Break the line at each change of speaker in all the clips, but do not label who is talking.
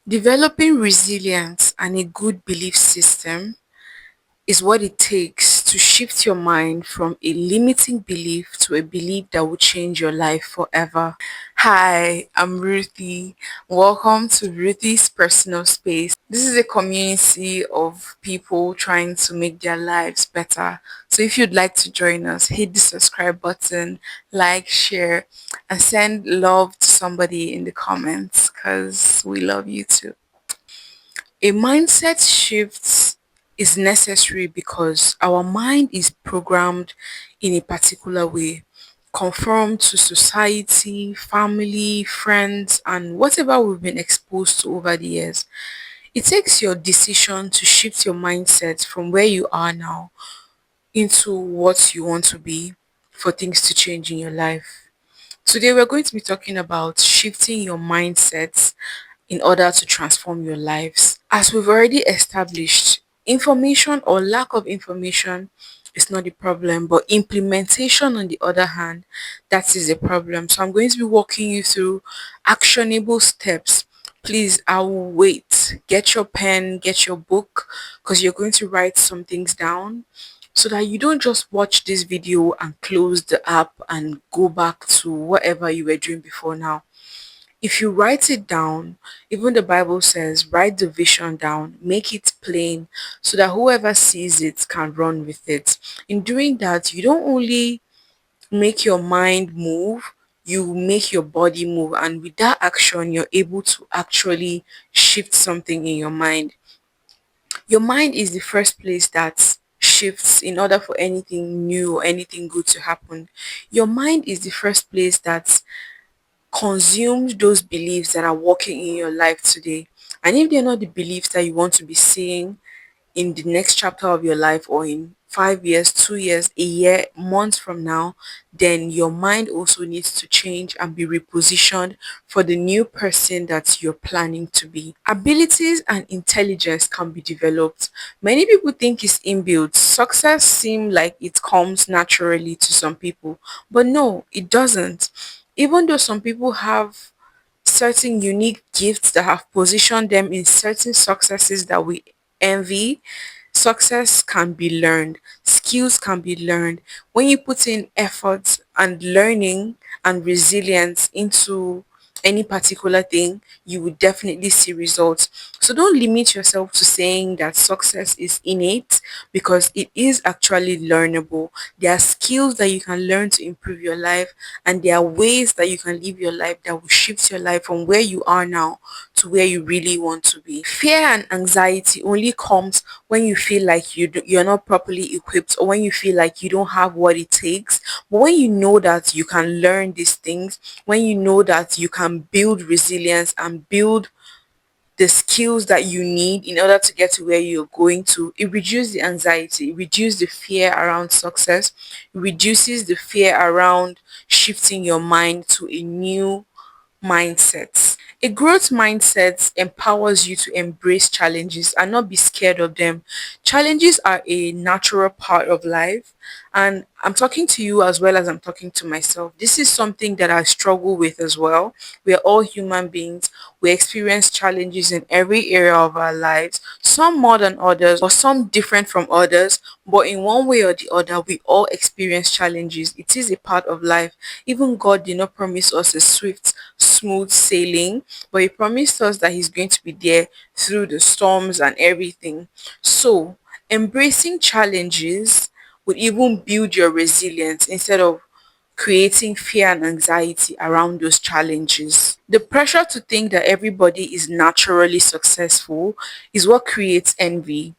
Developing resilience and a good belief system is what it takes to shift your mind from a limiting belief to a belief that will change your life forever. Hi, I'm Ruthie. Welcome to Ruthie's Personal Space. This is a community of people trying to make their lives better. So if you'd like to join us, hit the subscribe button, like, share, and send love to somebody in the comments because we love you too. A mindset shift is necessary because our mind is programmed in a particular way, conformed to society, family, friends, and whatever we've been exposed to over the years. It takes your decision to shift your mindset from where you are now into what you want to be for things to change in your life. Today, we're going to be talking about shifting your mindset in order to transform your lives. As we've already established, information or lack of information is not the problem, but implementation, on the other hand, that is a problem. So I'm going to be walking you through actionable steps. Please, I will wait. Get your pen, get your book, because you're going to write some things down so that you don't just watch this video and close the app and go back to whatever you were doing before now. If you write it down, even the Bible says, write the vision down, make it plain so that whoever sees it can run with it. In doing that, you don't only make your mind move, you make your body move. And with that action, you're able to actually shift something in your mind. Your mind is the first place that shifts in order for anything new or anything good to happen. Your mind is the first place that consumed those beliefs that are working in your life today. And if they're not the beliefs that you want to be seeing in the next chapter of your life or in 5 years, 2 years, a year, months from now, then your mind also needs to change and be repositioned for the new person that you're planning to be. Abilities and intelligence can be developed. Many people think it's inbuilt. Success seems like it comes naturally to some people, but no, it doesn't. Even though some people have certain unique gifts that have positioned them in certain successes that we envy, success can be learned, skills can be learned. When you put in effort and learning and resilience into any particular thing, you will definitely see results. So don't limit yourself to saying that success is innate because it is actually learnable. There are skills that you can learn to improve your life, and there are ways that you can live your life that will shift your life from where you are now to where you really want to be. Fear and anxiety only comes when you feel like you're not properly equipped, or when you feel like you don't have what it takes. But when you know that you can learn these things, when you know that you can build resilience and build the skills that you need in order to get to where you're going to, it reduces the anxiety, it reduces the fear around success, it reduces the fear around shifting your mind to a new mindset. A growth mindset empowers you to embrace challenges and not be scared of them. Challenges are a natural part of life, and I'm talking to you as well as I'm talking to myself. This is something that I struggle with as well. We are all human beings. We experience challenges in every area of our lives, some more than others, or some different from others. But in one way or the other, we all experience challenges. It is a part of life. Even God did not promise us a swift, smooth sailing, but He promised us that He's going to be there through the storms and everything. So, embracing challenges would even build your resilience instead of creating fear and anxiety around those challenges. The pressure to think that everybody is naturally successful is what creates envy.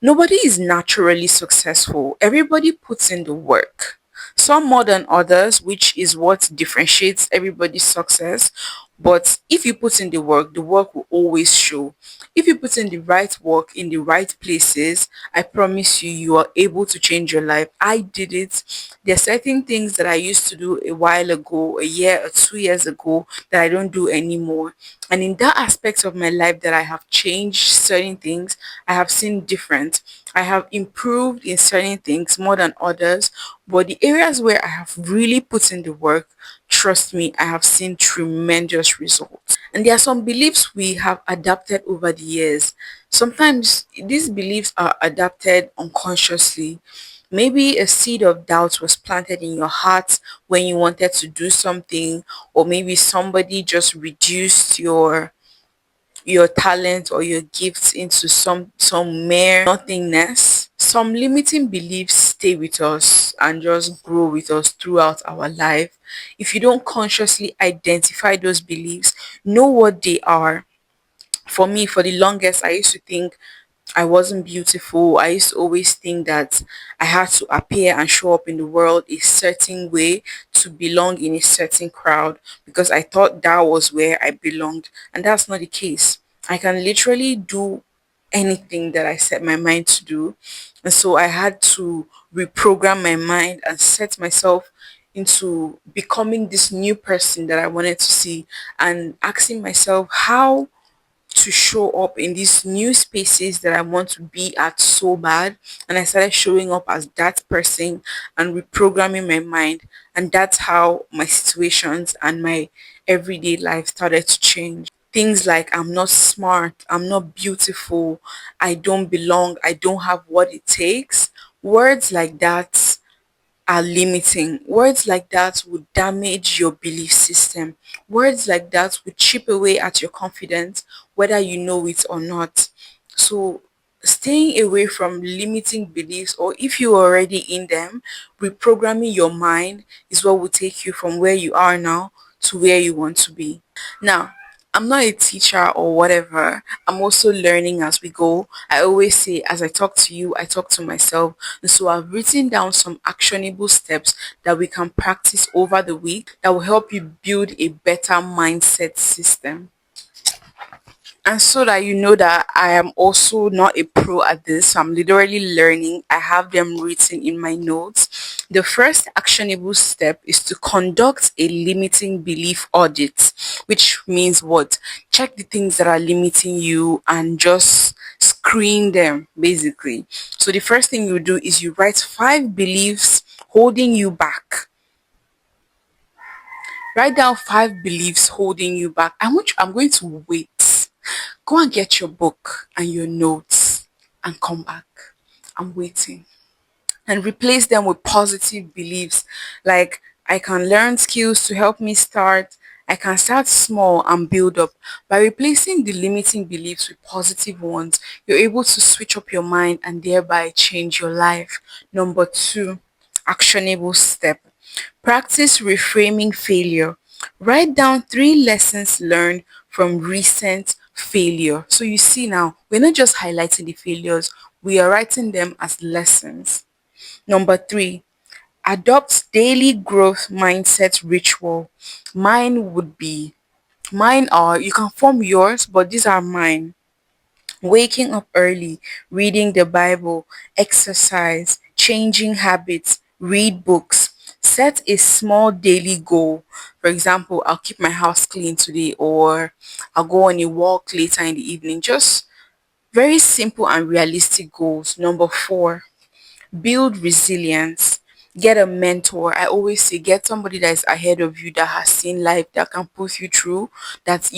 Nobody is naturally successful. Everybody puts in the work. Some more than others, which is what differentiates everybody's success. But if you put in the work will always show. If you put in the right work in the right places, I promise you, you are able to change your life. I did it. There are certain things that I used to do a while ago, a year or 2 years ago, that I don't do anymore. And in that aspect of my life that I have changed certain things, I have seen different. I have improved in certain things more than others, but the areas where I have really put in the work, trust me, I have seen tremendous results. And there are some beliefs we have adapted over the years. Sometimes these beliefs are adapted unconsciously. Maybe a seed of doubt was planted in your heart when you wanted to do something, or maybe somebody just reduced your talent or your gifts into some mere nothingness. Some limiting beliefs stay with us and just grow with us throughout our life. If you don't consciously identify those beliefs, know what they are. For me, for the longest, I used to think I wasn't beautiful. I used to always think that I had to appear and show up in the world a certain way to belong in a certain crowd, because I thought that was where I belonged. And that's not the case. I can literally do anything that I set my mind to do. And so I had to reprogram my mind and set myself into becoming this new person that I wanted to see, and asking myself how to show up in these new spaces that I want to be at so bad. And I started showing up as that person and reprogramming my mind. And that's how my situations and my everyday life started to change. Things like I'm not smart, I'm not beautiful, I don't belong, I don't have what it takes. Words like that are limiting. Words like that would damage your belief system. Words like that would chip away at your confidence, whether you know it or not. So, staying away from limiting beliefs, or if you're already in them, reprogramming your mind is what will take you from where you are now to where you want to be. Now, I'm not a teacher or whatever. I'm also learning as we go. I always say, as I talk to you, I talk to myself. And so I've written down some actionable steps that we can practice over the week that will help you build a better mindset system. And so that you know that I am also not a pro at this, I'm literally learning. I have them written in my notes. The first actionable step is to conduct a limiting belief audit, which means what? Check the things that are limiting you and just screen them basically. So the first thing you do is you write 5 beliefs holding you back. Write down 5 beliefs holding you back. I'm going to wait. Go and get your book and your notes and come back. I'm waiting. And replace them with positive beliefs like I can learn skills to help me start. I can start small and build up. By replacing the limiting beliefs with positive ones, you're able to switch up your mind and thereby change your life. Number 2, actionable step. Practice reframing failure. Write down 3 lessons learned from recent failure. So you see now, we're not just highlighting the failures, we are writing them as lessons. Number 3, adopt daily growth mindset ritual. Mine would be, mine are, you can form yours, but these are mine. Waking up early, reading the Bible, exercise, changing habits, read books. Set a small daily goal. For example, I'll keep my house clean today, or I'll go on a walk later in the evening. Just very simple and realistic goals. Number 4, build resilience. Get a mentor. I always say get somebody that is ahead of you, that has seen life, that can push you through, that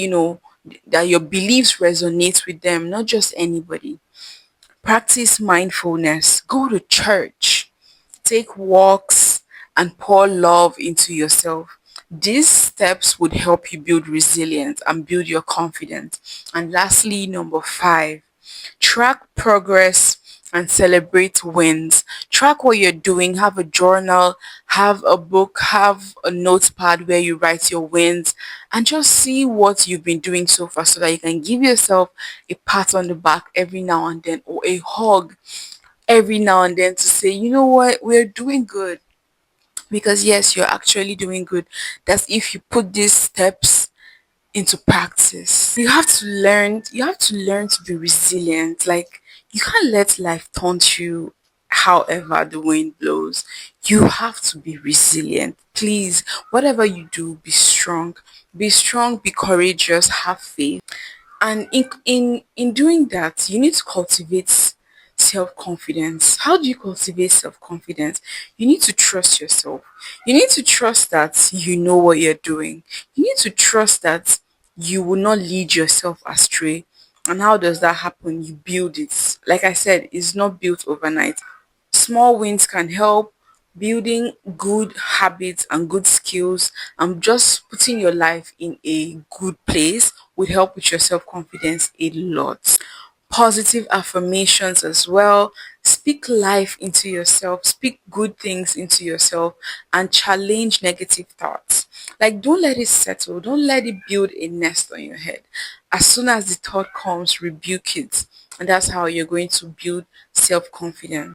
that your beliefs resonate with them, not just anybody. Practice mindfulness. Go to church. Take walks and pour love into yourself. These steps would help you build resilience and build your confidence. And lastly, number 5, track progress and celebrate wins. Track what you're doing. Have a journal, have a book, have a notepad where you write your wins, and just see what you've been doing so far so that you can give yourself a pat on the back every now and then, or a hug every now and then, to say, you know what, we're doing good. Because yes, you're actually doing good. That's if you put these steps into practice. You have to learn to be resilient. Like, you can't let life taunt you however the wind blows. You have to be resilient. Please, whatever you do, be strong. Be strong, be courageous, have faith. And in doing that, you need to cultivate self-confidence. How do you cultivate self-confidence? You need to trust yourself. You need to trust that you know what you're doing. You need to trust that you will not lead yourself astray. And how does that happen? You build it. Like I said, it's not built overnight. Small wins can help. Building good habits and good skills and just putting your life in a good place would help with your self-confidence a lot. Positive affirmations as well. Speak life into yourself, speak good things into yourself, and challenge negative thoughts. Like, don't let it settle, don't let it build a nest on your head. As soon as the thought comes, rebuke it. And that's how you're going to build self confidence.